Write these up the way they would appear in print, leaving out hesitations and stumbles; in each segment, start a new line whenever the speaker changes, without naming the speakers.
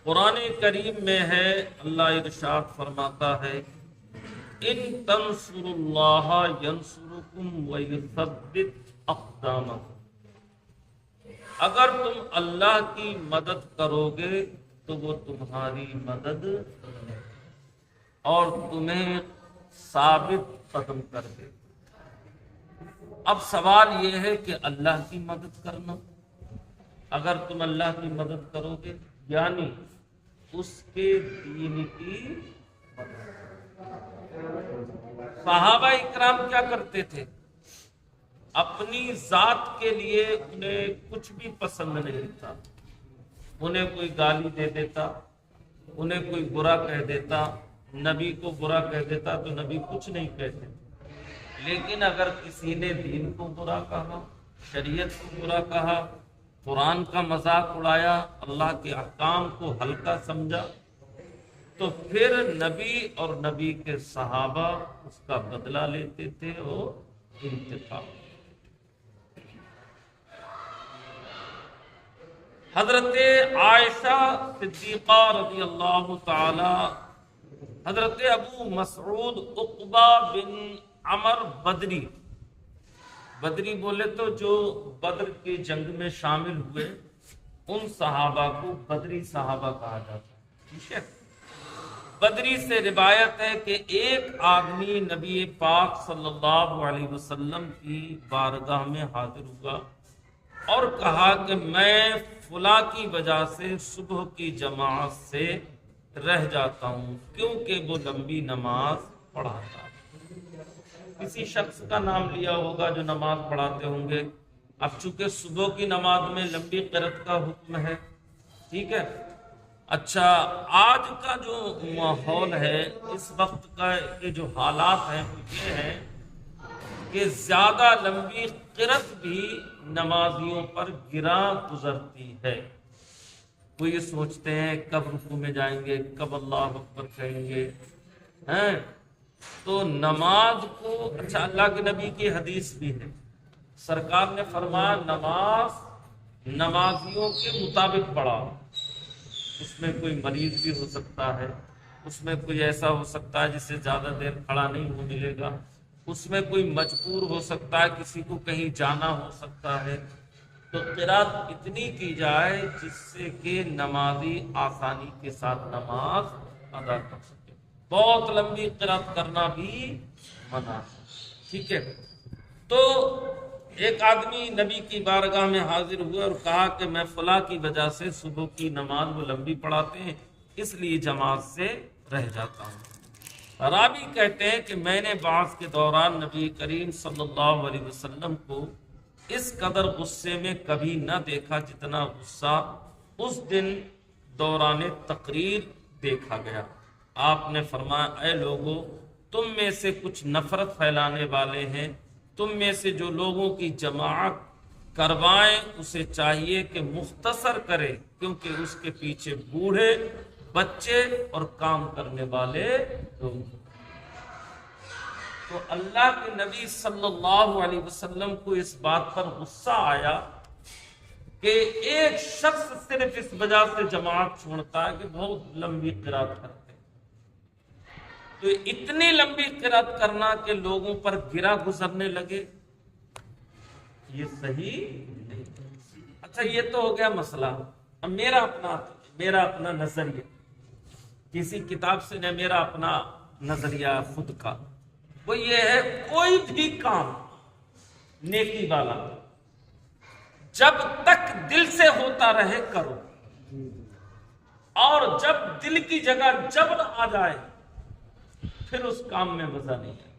قرآن کریم میں ہے، اللہ ارشاد فرماتا ہے ان تنصروا اللہ ینصرکم ویثبت اقدامکم، اگر تم اللہ کی مدد کرو گے تو وہ تمہاری مدد اور تمہیں ثابت قدم کر دے۔ اب سوال یہ ہے کہ اللہ کی مدد کرنا، اگر تم اللہ کی مدد کرو گے یعنی اس کے دین کی مدد۔ صحابہ اکرام کیا کرتے تھے؟ اپنی ذات کے لیے انہیں کچھ بھی پسند نہیں تھا، انہیں کوئی گالی دے دیتا، انہیں کوئی برا کہہ دیتا، نبی کو برا کہہ دیتا تو نبی کچھ نہیں کہتے، لیکن اگر کسی نے دین کو برا کہا، شریعت کو برا کہا، قرآن کا مذاق اڑایا، اللہ کے احکام کو ہلکا سمجھا، تو پھر نبی اور نبی کے صحابہ اس کا بدلہ لیتے تھے اور انتقام۔ حضرت عائشہ صدیقہ رضی اللہ تعالی، حضرت ابو مسعود عقبہ بن عمر بدری، بدری بولے تو جو بدر کی جنگ میں شامل ہوئے ان صحابہ کو بدری صحابہ کہا جاتا ہے، ٹھیک ہے۔ بدری سے روایت ہے کہ ایک آدمی نبی پاک صلی اللہ علیہ وسلم کی بارگاہ میں حاضر ہوا اور کہا کہ میں فلاں کی وجہ سے صبح کی جماعت سے رہ جاتا ہوں کیونکہ وہ لمبی نماز پڑھاتا۔ کسی شخص کا نام لیا ہوگا جو نماز پڑھاتے ہوں گے۔ اب چونکہ صبح کی نماز میں لمبی قرات کا حکم ہے، ٹھیک ہے۔ اچھا، آج کا جو ماحول ہے، اس وقت کا یہ جو حالات ہیں وہ یہ ہیں کہ زیادہ لمبی قرات بھی نمازیوں پر گراں گزرتی ہے۔ وہ یہ سوچتے ہیں کب رکوع میں جائیں گے، کب اللہ اکبر کہیں گے، ہیں تو نماز کو، اچھا اللہ کے نبی کی حدیث بھی ہے، سرکار نے فرمایا نماز نمازیوں کے مطابق پڑھاؤ۔ اس میں کوئی مریض بھی ہو سکتا ہے، اس میں کوئی ایسا ہو سکتا ہے جس سے زیادہ دیر کھڑا نہیں ہو ملے گا، اس میں کوئی مجبور ہو سکتا ہے، کسی کو کہیں جانا ہو سکتا ہے، تو قرات اتنی کی جائے جس سے کہ نمازی آسانی کے ساتھ نماز ادا کر سکے۔ بہت لمبی قرات کرنا بھی منع ہے، ٹھیک ہے۔ تو ایک آدمی نبی کی بارگاہ میں حاضر ہوئے اور کہا کہ میں فلاں کی وجہ سے صبح کی نماز وہ لمبی پڑھاتے ہیں اس لیے جماعت سے رہ جاتا ہوں۔ راوی کہتے ہیں کہ میں نے بعث کے دوران نبی کریم صلی اللہ علیہ وسلم کو اس قدر غصے میں کبھی نہ دیکھا جتنا غصہ اس دن دوران تقریر دیکھا گیا۔ آپ نے فرمایا اے لوگو، تم میں سے کچھ نفرت پھیلانے والے ہیں، تم میں سے جو لوگوں کی جماعت کروائیں اسے چاہیے کہ مختصر کرے، کیونکہ اس کے پیچھے بوڑھے، بچے اور کام کرنے والے لوگ۔ تو اللہ کے نبی صلی اللہ علیہ وسلم کو اس بات پر غصہ آیا کہ ایک شخص صرف اس وجہ سے جماعت چھوڑتا ہے کہ بہت لمبی قرات کرتے، تو اتنی لمبی قرات کرنا کہ لوگوں پر گرا گزرنے لگے، یہ صحیح نہیں۔ اچھا یہ تو ہو گیا مسئلہ۔ اب میرا اپنا نظریہ، کسی کتاب سے نہیں، میرا اپنا نظریہ خود کا، وہ یہ ہے کوئی بھی کام نیکی والا جب تک دل سے ہوتا رہے کرو، اور جب دل کی جگہ جبر آ جائے پھر اس کام میں مزہ نہیں ہے۔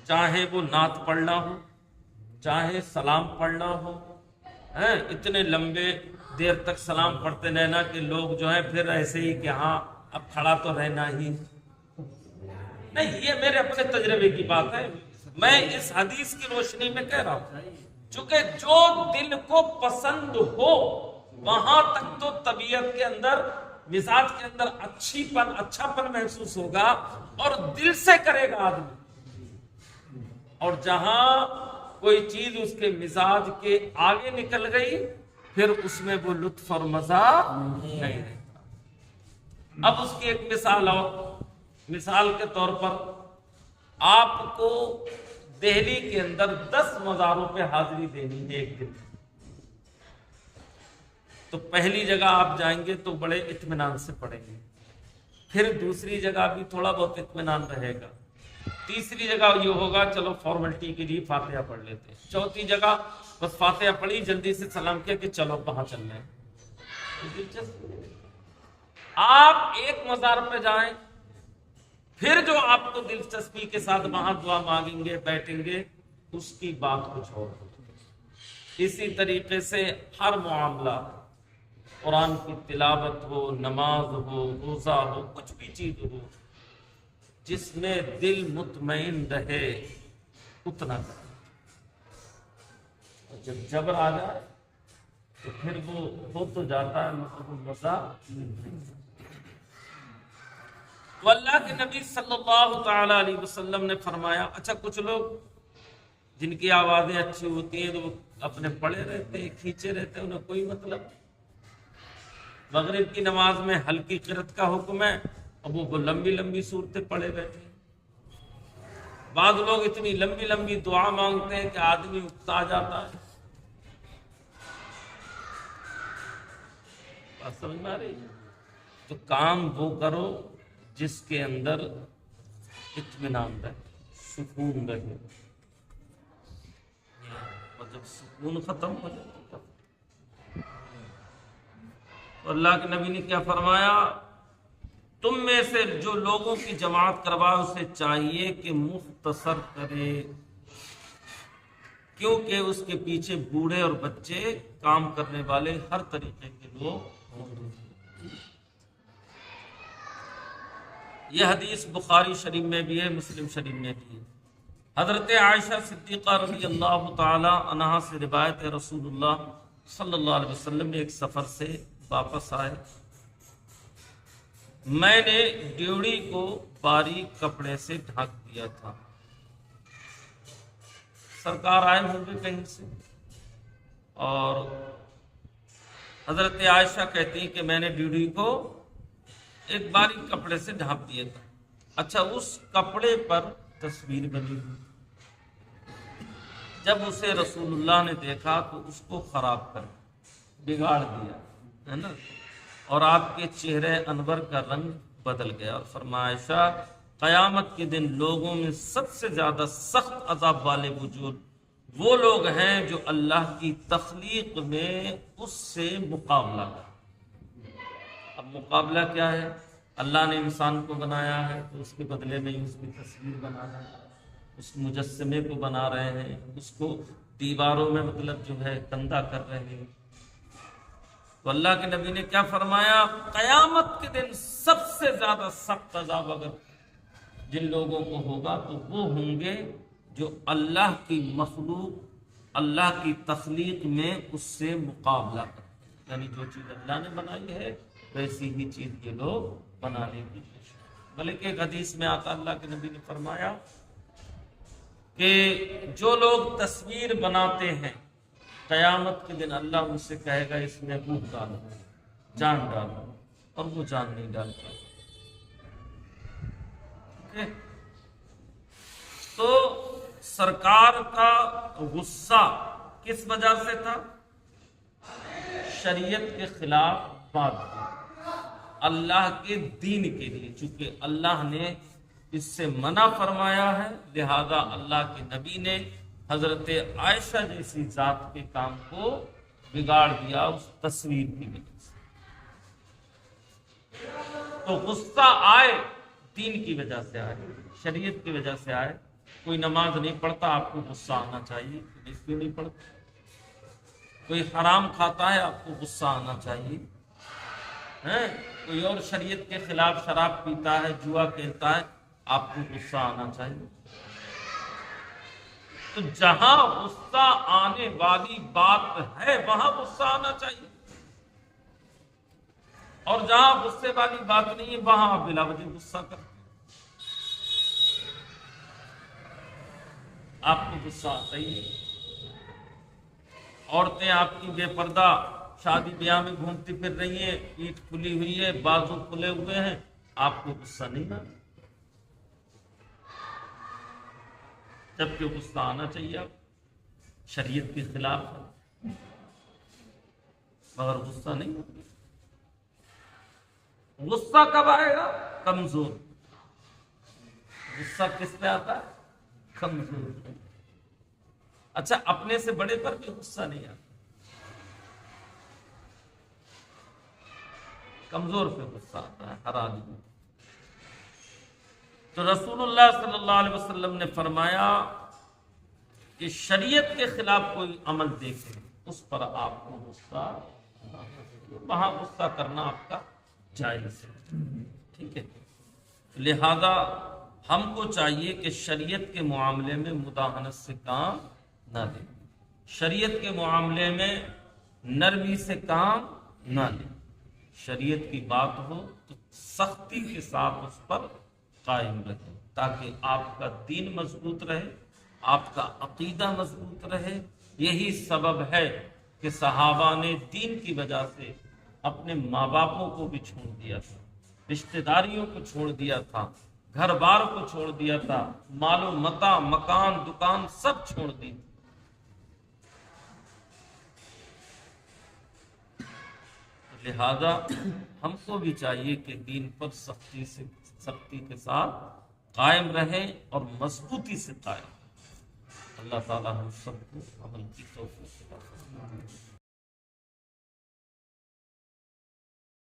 چاہے وہ نعت پڑھنا ہو، چاہے سلام پڑھنا ہو، اتنے لمبے دیر تک سلام پڑھتے رہنا کہ لوگ جو ہیں پھر ایسے ہی کہ ہاں اب کھڑا تو رہنا ہی نہیں۔ یہ میرے اپنے تجربے کی بات ہے، میں اس حدیث کی روشنی میں کہہ رہا ہوں، چونکہ جو دل کو پسند ہو وہاں تک تو طبیعت کے اندر، مزاج کے اندر اچھا پن محسوس ہوگا اور دل سے کرے گا آدمی، اور جہاں کوئی چیز اس کے مزاج کے آگے نکل گئی پھر اس میں وہ لطف اور مزہ نہیں رہتا۔ اب اس کی ایک مثال اور، مثال کے طور پر آپ کو دہلی کے اندر 10 مزاروں پہ حاضری دینی ہے ایک دن، تو پہلی جگہ آپ جائیں گے تو بڑے اطمینان سے پڑھیں گے، پھر دوسری جگہ بھی تھوڑا بہت اطمینان رہے گا، تیسری جگہ یہ ہوگا چلو فارملٹی کے لیے فاتحہ پڑھ لیتے ہیں، چوتھی جگہ بس فاتحہ پڑھی، جلدی سے سلام کیا کہ چلو وہاں چل رہے ہیں۔ آپ ایک مزار پہ جائیں، پھر جو آپ کو دلچسپی کے ساتھ وہاں دعا مانگیں گے، بیٹھیں گے، اس کی بات کچھ اور ہوگی۔ اسی طریقے سے ہر معاملہ، قرآن کی تلاوت ہو، نماز ہو، روزہ ہو، کچھ بھی چیز ہو، جس میں دل مطمئن رہے اتنا کریں۔ جب جبر آ جائے تو پھر وہ ہو تو جاتا ہے مطلب مزہ نہیں۔ تو اللہ کے نبی صلی اللہ تعالی علیہ وسلم نے فرمایا، اچھا کچھ لوگ جن کی آوازیں اچھی ہوتی ہیں تو وہ اپنے پڑے رہتے ہیں، کھینچے رہتے ہیں، انہیں کوئی مطلب۔ مغرب کی نماز میں ہلکی قرأت کا حکم ہے اور وہ لمبی لمبی صورتیں پڑھے بیٹھے ہیں۔ بعض لوگ اتنی لمبی لمبی دعا مانگتے ہیں کہ آدمی اکتا جاتا ہے۔ بات سمجھ میں آ رہی ہے؟ تو کام وہ کرو جس کے اندر اطمینان رہے، سکون رہے، اور جب سکون ختم ہو جائے تو اللہ کے نبی نے کیا فرمایا، تم میں سے جو لوگوں کی جماعت کروائے اسے چاہیے کہ مختصر کرے، کیونکہ اس کے پیچھے بوڑھے اور بچے کام کرنے والے ہر طریقے کے لوگ موجود ہیں۔ یہ حدیث بخاری شریف میں بھی ہے، مسلم شریف میں بھی ہے۔ حضرت عائشہ صدیقہ رضی اللہ تعالی عنہا سے روایت ہے، رسول اللہ صلی اللہ علیہ وسلم ایک سفر سے واپس آئے، میں نے ڈیوڑی کو باریک کپڑے سے ڈھک دیا تھا۔ سرکار آئے ہوں گے کہیں سے، اور حضرت عائشہ کہتی ہیں کہ میں نے ڈیوڑی کو ایک باریک کپڑے سے ڈھانپ دیا تھا۔ اچھا، اس کپڑے پر تصویر بنی ہوئی، جب اسے رسول اللہ نے دیکھا تو اس کو خراب کر بگاڑ دیا ہے نا، اور آپ کے چہرے انور کا رنگ بدل گیا، اور فرمایا عائشہ قیامت کے دن لوگوں میں سب سے زیادہ سخت عذاب والے وجود وہ لوگ ہیں جو اللہ کی تخلیق میں اس سے مقابلہ کریں۔ اب مقابلہ کیا ہے؟ اللہ نے انسان کو بنایا ہے تو اس کے بدلے میں اس کی تصویر بنا رہے ہیں، اس مجسمے کو بنا رہے ہیں، اس کو دیواروں میں مطلب جو ہے گندا کر رہے ہیں۔ تو اللہ کے نبی نے کیا فرمایا، قیامت کے دن سب سے زیادہ سخت عذاب اگر جن لوگوں کو ہوگا تو وہ ہوں گے جو اللہ کی مخلوق، اللہ کی تخلیق میں اس سے مقابلہ کرتے ہیں، یعنی جو چیز اللہ نے بنائی ہے ویسی ہی چیز یہ لوگ بنانے کی کوشش۔ بلکہ ایک حدیث میں آتا اللہ کے نبی نے فرمایا کہ جو لوگ تصویر بناتے ہیں قیامت کے دن اللہ ان سے کہے گا اس میں روح ڈالو، جان ڈالو، اور وہ جان نہیں ڈالتا۔ تو سرکار کا غصہ کس وجہ سے تھا؟ شریعت کے خلاف بات کی، اللہ کے دین کے لیے، چونکہ اللہ نے اس سے منع فرمایا ہے، لہذا اللہ کے نبی نے حضرت عائشہ جیسی ذات کے کام کو بگاڑ دیا اس تصویر کی وجہ سے۔ تو غصہ آئے دین کی وجہ سے آئے، شریعت کی وجہ سے آئے۔ کوئی نماز نہیں پڑھتا، آپ کو غصہ آنا چاہیے، اس لیے نہیں پڑھتا۔ کوئی حرام کھاتا ہے، آپ کو غصہ آنا چاہیے۔ کوئی اور شریعت کے خلاف شراب پیتا ہے، جوا کھیلتا ہے، آپ کو غصہ آنا چاہیے۔ تو جہاں غصہ آنے والی بات ہے وہاں غصہ آنا چاہیے، اور جہاں غصے والی بات نہیں ہے وہاں آپ بلا وجہ غصہ کرتے ہیں۔ آپ کو غصہ آتا ہی ہے۔ عورتیں آپ کی بے پردہ شادی بیاہ میں گھومتی پھر رہی ہیں، پیٹھ کھلی ہوئی ہے، بازو کھلے ہوئے ہیں، آپ کو غصہ نہیں آنا، جبکہ غصہ آنا چاہیے آپ، شریعت کے خلاف ہے، مگر غصہ نہیں آنا۔ غصہ کب آئے گا؟ کمزور۔ غصہ کس پہ آتا ہے؟ کمزور۔ اچھا، اپنے سے بڑے پر بھی غصہ نہیں آتا، کمزور پہ غصہ آتا ہے ہر آدمی۔ تو رسول اللہ صلی اللہ علیہ وسلم نے فرمایا کہ شریعت کے خلاف کوئی عمل دیکھے اس پر آپ کو غصہ، وہاں غصہ کرنا آپ کا جائز ہے، ٹھیک ہے۔ لہذا ہم کو چاہیے کہ شریعت کے معاملے میں مداہنت سے کام نہ لیں، شریعت کے معاملے میں نرمی سے کام نہ لیں، شریعت کی بات ہو تو سختی کے ساتھ اس پر قائم رہیں، تاکہ آپ کا دین مضبوط رہے، آپ کا عقیدہ مضبوط رہے۔ یہی سبب ہے کہ صحابہ نے دین کی وجہ سے اپنے ماں باپوں کو بھی چھوڑ دیا تھا، رشتہ داریوں کو چھوڑ دیا تھا، گھر بار کو چھوڑ دیا تھا، مال و متاع، مکان، دکان سب چھوڑ دی۔ لہذا ہم کو بھی چاہیے کہ دین پر سختی کے ساتھ قائم رہیں اور مضبوطی سے قائم۔ اللہ تعالی ہم سب کو عمل کی توفیق عطا فرمائے۔